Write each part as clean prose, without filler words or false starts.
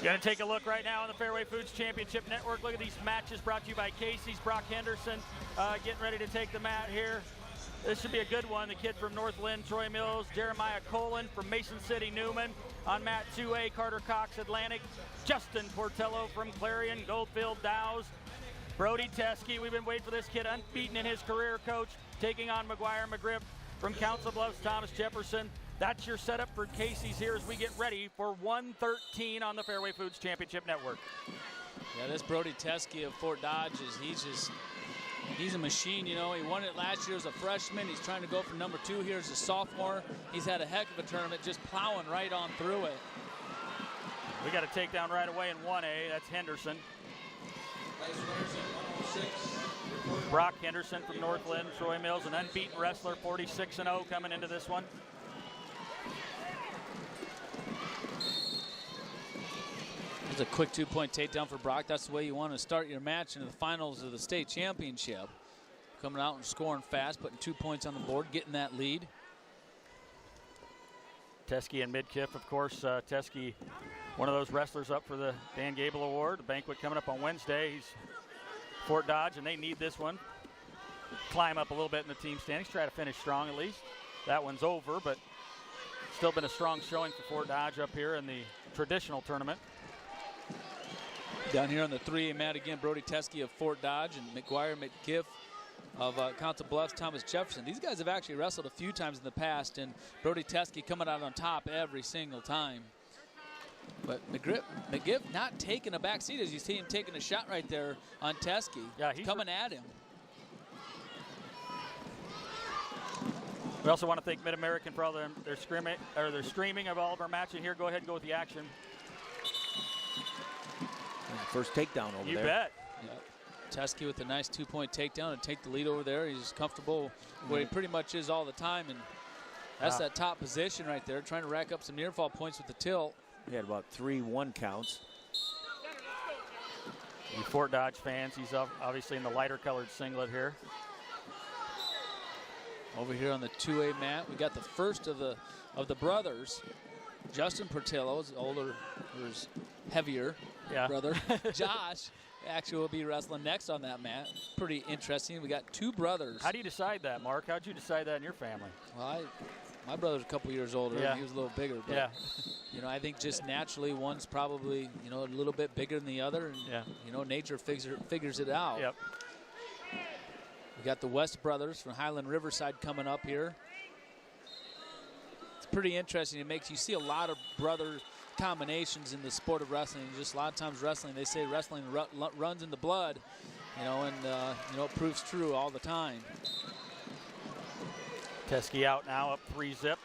Going to take a look right now on the Fairway Foods Championship Network. Look at these matches brought to you by Casey's. Brock Henderson getting ready to take the mat here. This should be a good one. The kid from Northland, Troy Mills, Jeremiah Colin from Mason City, Newman. On mat 2A, Carter Cox, Atlantic. Justin Portillo from Clarion-Goldfield-Dows. Brody Teske, we've been waiting for this kid, unbeaten in his career, coach, taking on McGwire McGriff from Council Bluffs-Thomas, Jefferson. That's your setup for Casey's here as we get ready for 113 on the Fairway Foods Championship Network. Yeah, this Brody Teske of Fort Dodge, he's a machine, you know. He won it last year as a freshman. He's trying to go for number 2 here as a sophomore. He's had a heck of a tournament, just plowing right on through it. We got a takedown right away in 1A. That's Henderson. Brock Henderson from Northland, Troy Mills, an unbeaten wrestler, 46-0 coming into this one. It's a quick 2-point takedown for Brock. That's the way you want to start your match into the finals of the state championship. Coming out and scoring fast, putting 2 points on the board, getting that lead. Teske and Midkiff, of course. Teske, one of those wrestlers up for the Dan Gable Award. The banquet coming up on Wednesday. He's Fort Dodge, and they need this one. Climb up a little bit in the team standings. Try to finish strong at least. That one's over, but still been a strong showing for Fort Dodge up here in the traditional tournament. Down here on the 3A mat again, Brody Teske of Fort Dodge and McGwire McGiff of Council Bluffs-Thomas, Jefferson. These guys have actually wrestled a few times in the past, and Brody Teske coming out on top every single time. But McGiff not taking a back seat as you see him taking a shot right there on Teske. Yeah, he's coming at him. We also want to thank Mid-American for all their streaming of all of our matches here. Go ahead and go with the action. First takedown over there. You bet. Yep. Teske with a nice 2-point takedown and take the lead over there. He's comfortable where he pretty much is all the time, and that's that top position right there, trying to rack up some near fall points with the tilt. He had about 3-1 counts. You Fort Dodge fans, he's obviously in the lighter colored singlet here. Over here on the 2A mat, we got the first of the brothers. Justin Portillo is older, or is heavier brother. Josh actually will be wrestling next on that mat. Pretty interesting. We got 2 brothers. How do you decide that, Mark? How'd you decide that in your family? Well, my brother's a couple years older. Yeah. And he was a little bigger. But, you know, I think just naturally one's probably, you know, a little bit bigger than the other. And, you know, nature figures it out. Yep. We got the West brothers from Highland Riverside coming up here. It's pretty interesting. It makes you see a lot of brother combinations in the sport of wrestling. Just a lot of times wrestling, they say wrestling runs in the blood, you know, and you know, it proves true all the time. Teske out now, up 3-zip.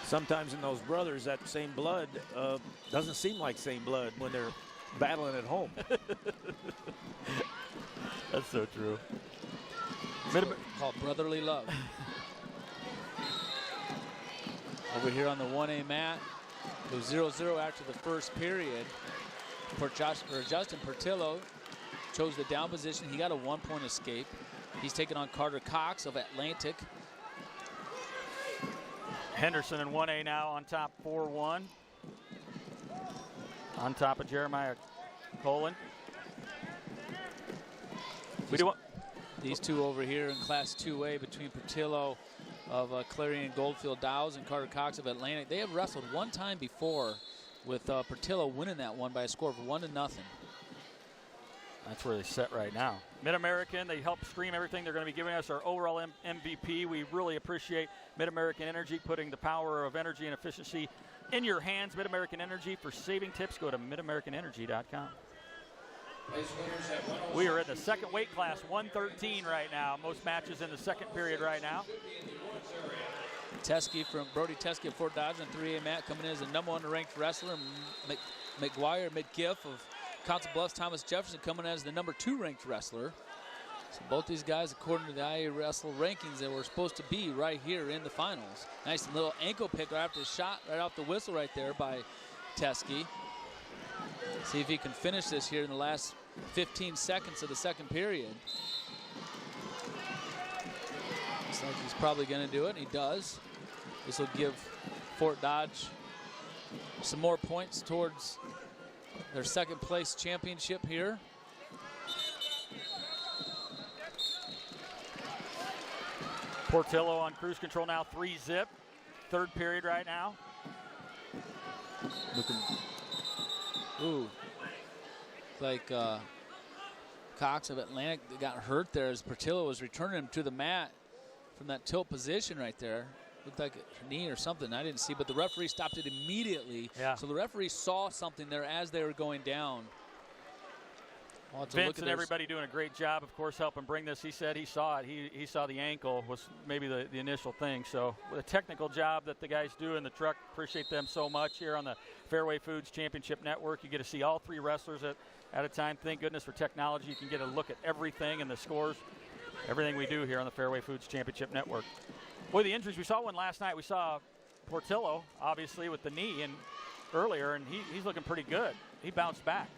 Sometimes in those brothers, that same blood doesn't seem like same blood when they're battling at home. That's so true. Called brotherly love. Over here on the 1A mat, it was 0-0 after the first period. Justin Portillo chose the down position. He got a 1-point escape. He's taking on Carter Cox of Atlantic. Henderson in 1A now on top 4-1. On top of Jeremiah Colin. These two over here in Class 2A between Portillo of Clarion-Goldfield-Dows and Carter Cox of Atlantic. They have wrestled one time before with Portillo winning that one by a score of 1-0. That's where they sit right now. Mid-American, they help stream everything. They're going to be giving us our overall MVP. We really appreciate Mid-American Energy putting the power of energy and efficiency in your hands. Mid-American Energy. For saving tips, go to midamericanenergy.com. We are in the second weight class, 113 right now. Most matches in the second period right now. Teske from Brody Teske of Fort Dodge on 3A mat coming in as the #1 ranked wrestler. McGwire Midkiff of Council Bluffs-Thomas, Jefferson coming in as the #2 ranked wrestler. So both these guys, according to the IHSAA rankings, they were supposed to be right here in the finals. Nice little ankle pick right after the shot, right off the whistle right there by Teske. See if he can finish this here in the last 15 seconds of the second period. Looks like he's probably going to do it, and he does. This will give Fort Dodge some more points towards their second place championship here. Portillo on cruise control now, 3-zip. Third period right now. Ooh, like Cox of Atlantic got hurt there as Portillo was returning him to the mat from that tilt position right there. Looked like a knee or something. I didn't see, but the referee stopped it immediately. Yeah. So the referee saw something there as they were going down. Vince and everybody doing a great job, of course, helping bring this. He said he saw it. He saw the ankle was maybe the initial thing. So with a technical job that the guys do in the truck, appreciate them so much here on the Fairway Foods Championship Network. You get to see all three wrestlers at a time. Thank goodness for technology. You can get a look at everything and the scores, everything we do here on the Fairway Foods Championship Network. Boy, the injuries, we saw one last night. We saw Portillo, obviously, with the knee earlier, and he's looking pretty good. He bounced back.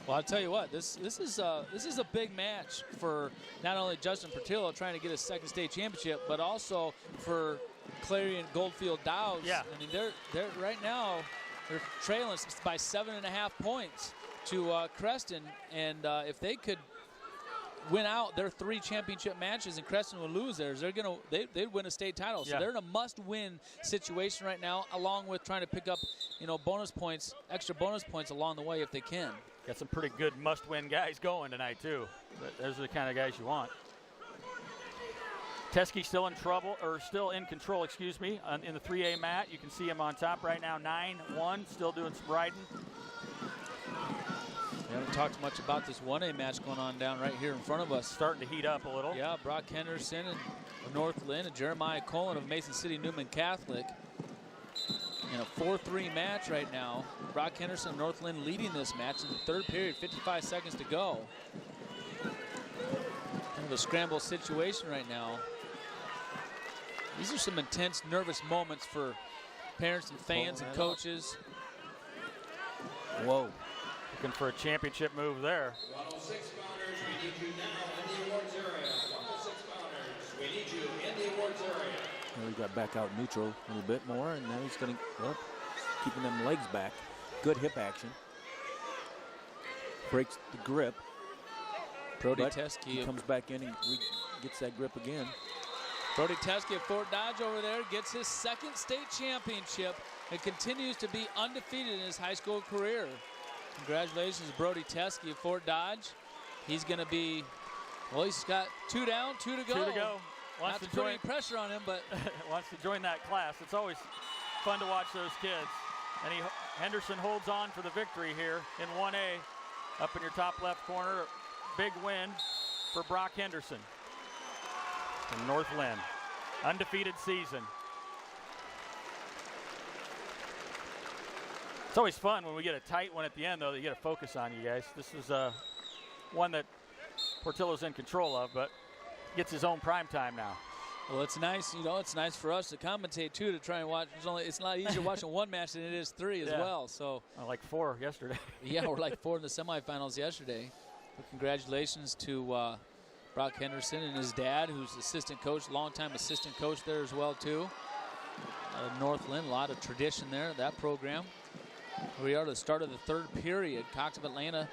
Well, I'll tell you what, this is a big match for not only Justin Portillo trying to get his second state championship, but also for Clarion-Goldfield-Dows. Yeah. I mean, they're right now they're trailing by 7.5 points to Creston, and if they could win out their 3 championship matches and Creston would lose theirs, they'd win a state title. So they're in a must-win situation right now, along with trying to pick up, bonus points, extra bonus points along the way if they can. Got some pretty good must-win guys going tonight, too. Those are the kind of guys you want. Teske still in trouble, or still in control, excuse me, in the 3A mat. You can see him on top right now, 9-1, still doing some riding. We haven't talked much about this 1A match going on down right here in front of us. Starting to heat up a little. Yeah, Brock Henderson of Northland and Jeremiah Cullen of Mason City Newman Catholic. In a 4-3 match right now. Brock Henderson of Northland leading this match in the third period, 55 seconds to go. Kind of a scramble situation right now. These are some intense, nervous moments for parents and fans and coaches. Whoa. Looking for a championship move there. 106 pounders, we need you now in the awards area. 106 pounders, we need you in the awards area. He got back out neutral a little bit more, and now he's going to, keeping them legs back. Good hip action. Breaks the grip. Brody Teske. He comes back in and gets that grip again. Brody Teske of Fort Dodge over there gets his second state championship and continues to be undefeated in his high school career. Congratulations, Brody Teske of Fort Dodge. He's going to be, he's got 2 down, 2 to go. 2 to go. Not to put any pressure on him, but wants to join that class. It's always fun to watch those kids. And Henderson holds on for the victory here in 1A. Up in your top left corner, big win for Brock Henderson from Northland. Undefeated season. It's always fun when we get a tight one at the end, though, that you get to focus on, you guys. This is one that Portillo's in control of, but gets his own prime time now. Well, it's nice, it's nice for us to commentate too, to try and watch. It's a lot easier watching one match than it is 3 as well. So like 4 yesterday. Yeah, we're like 4 in the semifinals yesterday. But congratulations to Brock Henderson and his dad, who's assistant coach, longtime assistant coach there as well too. Northland, a lot of tradition there, that program. Here we are at the start of the third period. Cox of Atlanta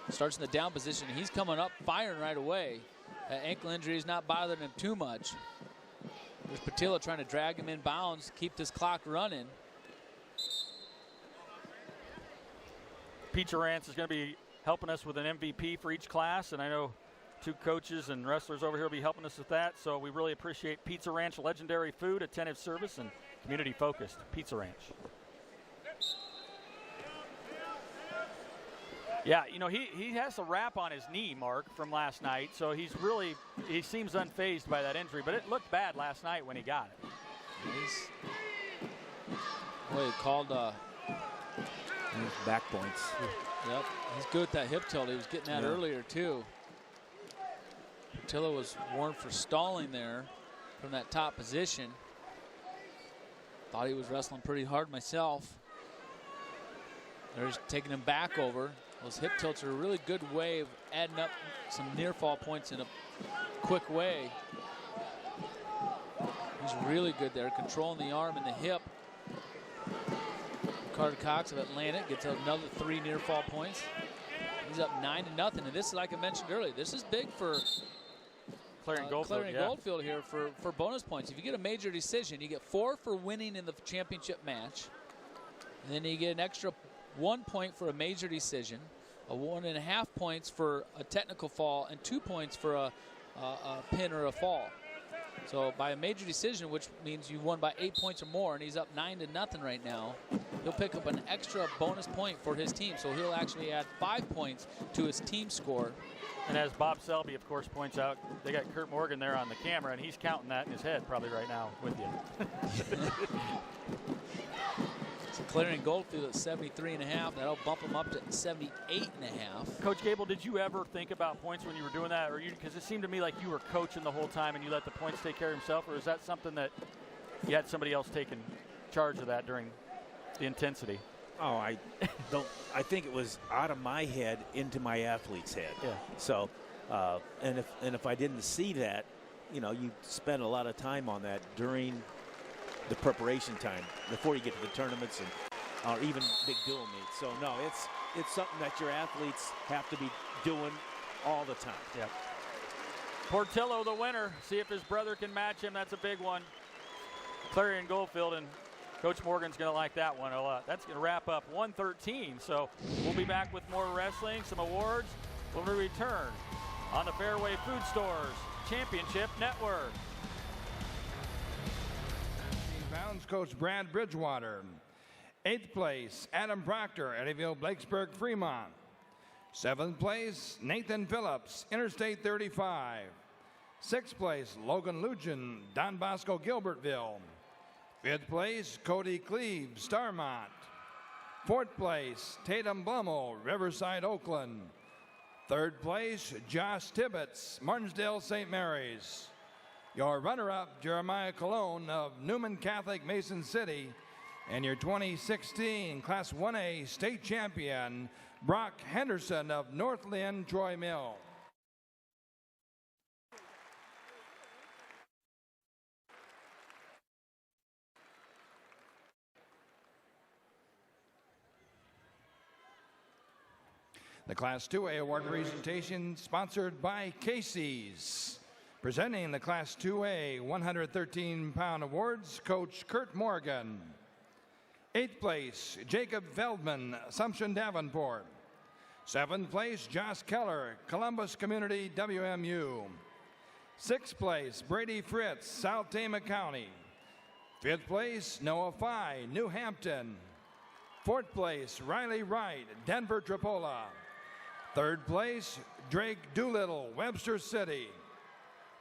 starts in the down position. He's coming up, firing right away. That ankle injury is not bothering him too much. There's Portillo trying to drag him in bounds, keep this clock running. Pete Rance is going to be helping us with an MVP for each class, and I know 2 coaches and wrestlers over here will be helping us with that, so we really appreciate Pizza Ranch legendary food, attentive service, and community-focused. Pizza Ranch. Yeah, he has a wrap on his knee, Mark, from last night, so he seems unfazed by that injury, but it looked bad last night when he got it. He called back points. Yep, he's good with that hip tilt. He was getting that earlier too. Portillo was warned for stalling there from that top position. Thought he was wrestling pretty hard myself. They're just taking him back over. Those hip tilts are a really good way of adding up some near fall points in a quick way. He's really good there, controlling the arm and the hip. Carter Cox of Atlantic gets another 3 near fall points. He's up 9-0, and this is, like I mentioned earlier, this is big for Clarion-Goldfield here for bonus points. If you get a major decision, you get 4 for winning in the championship match, and then you get an extra 1 point for a major decision, a 1.5 points for a technical fall, and 2 points for a pin or a fall. So by a major decision, which means you won by 8 points or more, and he's up 9-0 right now, he'll pick up an extra bonus point for his team. So he'll actually add 5 points to his team score. And as Bob Selby, of course, points out, they got Kurt Morgan there on the camera, and he's counting that in his head probably right now with you. So Clarion-Goldfield at 73.5. That'll bump him up to 78.5. Coach Gable, did you ever think about points when you were doing that? Or because it seemed to me like you were coaching the whole time and you let the points take care of himself, or is that something that you had somebody else taking charge of that during the intensity? Oh, I think it was out of my head into my athlete's head. Yeah. So, and if I didn't see that, you know, you spend a lot of time on that during the preparation time before you get to the tournaments and or even big dual meets. So no, it's something that your athletes have to be doing all the time. Yep. Portillo, the winner. See if his brother can match him. That's a big one. Clarion-Goldfield, and Coach Morgan's going to like that one a lot. That's going to wrap up 113. So we'll be back with more wrestling, some awards when we return on the Fairway Food Stores Championship Network. Pounds, Coach Brad Bridgewater. 8th place, Adam Proctor, Eddyville, Blakesburg, Fremont. 7th place, Nathan Phillips, Interstate 35. 6th place, Logan Lujan, Don Bosco, Gilbertville. 5th place, Cody Cleve, Starmont. 4th place, Tatum Blummel, Riverside, Oakland. 3rd place, Josh Tibbetts, Martinsdale, St. Mary's. Your runner-up, Jeremiah Colon of Newman Catholic, Mason City. And your 2016 Class 1A state champion, Brock Henderson of Northland, Troy Mill. The Class 2A award presentation sponsored by Casey's. Presenting the Class 2A 113-pound awards, Coach Kurt Morgan. 8th place, Jacob Feldman, Assumption, Davenport. 7th place, Josh Keller, Columbus Community, WMU. 6th place, Brady Fritz, South Tama County. 5th place, Noah Fye, New Hampton. 4th place, Riley Wright, Denver Tripola. 3rd place, Drake Doolittle, Webster City.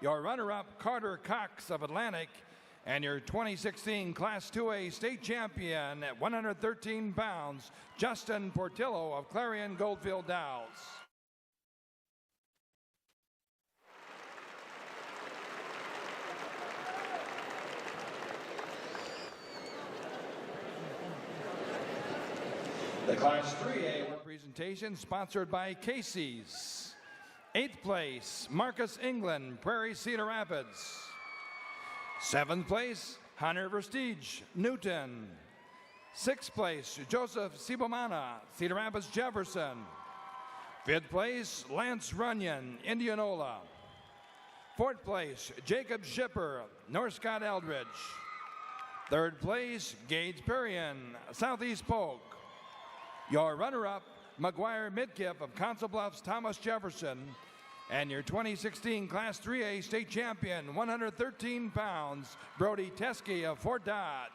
Your runner-up, Carter Cox of Atlantic, and your 2016 Class 2A state champion at 113 pounds, Justin Portillo of Clarion-Goldfield-Dows. The Class 3A presentation sponsored by Casey's. 8th place, Marcus England, Prairie Cedar Rapids. 7th place, Hunter Versteege, Newton. 6th place, Joseph Sibomana, Cedar Rapids, Jefferson. 5th place, Lance Runyon, Indianola. 4th place, Jacob Schipper, North Scott Eldridge. 3rd place, Gage Perrion, Southeast Polk. Your runner-up, McGwire Midkiff of Council Bluffs, Thomas Jefferson, and your 2016 Class 3A state champion, 113 pounds, Brody Teske of Fort Dodge.